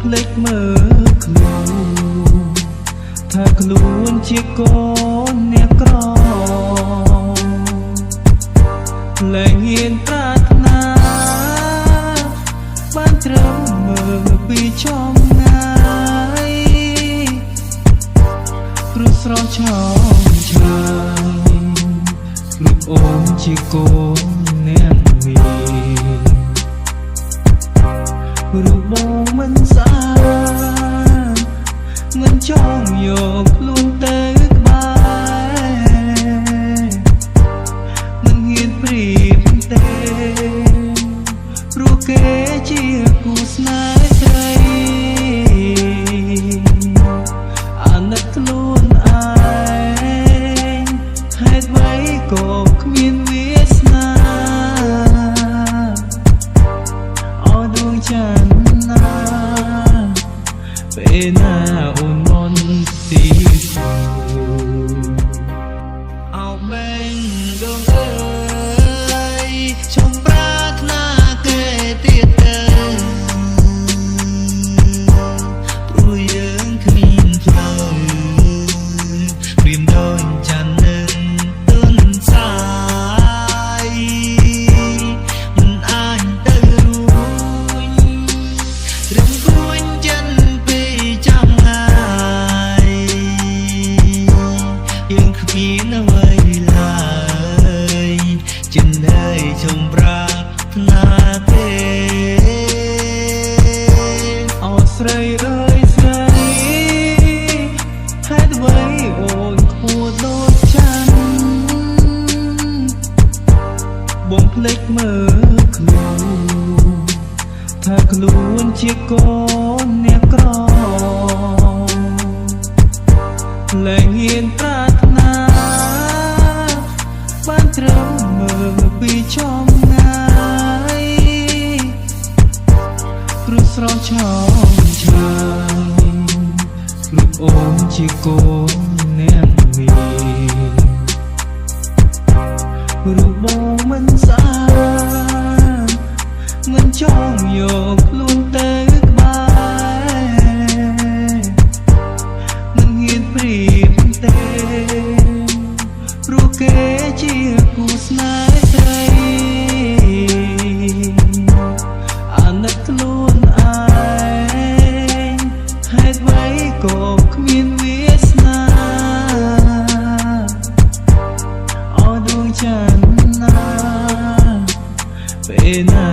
ភ្លេចមើលខ្លួនថាខ្លួនជាកូនអ្នកក្រលែងហ៊ានប្រាថ្នាបានត្រឹមមើលពីចំងាយព្រោះស្រស់ឆោមឆាយព្រោះអូនជាកូនអ្នកមានព្រោះបងមិនស្អាតមិនចង់យកខ្លួនទៅក្បែរមិនហ៊ានព្រៀបទេព្រោះគេជាគូស្នេហ៍ស្រីអាណិតខ្លួនឯងហេតុអ្វីក៏គ្មានវាសនាអោដួងច័ន្ទណាពេលណាអូនមន្តទីអោបែងដងអើយចង់ប្រាថ្នាគេទៀតទៅព្រោះយើងគ្មានផ្លូវព្រៀមដូចច័ន្ទនឹងទន់សាយមិនអាចទៅរួចរំគួនចិនពីចាំងាយយើងគ្មានអ្វីឡើយចិននៅចង់ប្រាថ្នាទេអោស្រីអើយស្រីហេតុអ្វីអូនខួរដូចច័ន្ទបងភ្លេចមើលខ្លួនថាខ្លួនជាកូនអ្នកក្រលែងហ៊ានប្រាថ្នាបានត្រឹមមើលពីចំងាយព្រោះស្រស់ឆោមឆាយព្រោះអូនជាកូនអ្នកមានព្រោះបងមិនស្អាតមិនចង់យកខ្លួនទៅក្បែរមិនហ៊ានព្រៀបទេព្រោះគេជាគូស្នេហ៍ស្រីអាណិតខ្លួនឯងហេតុអ្វីក៏គ្មានវាសនាអោដួងច័ន្ទណាពេលណា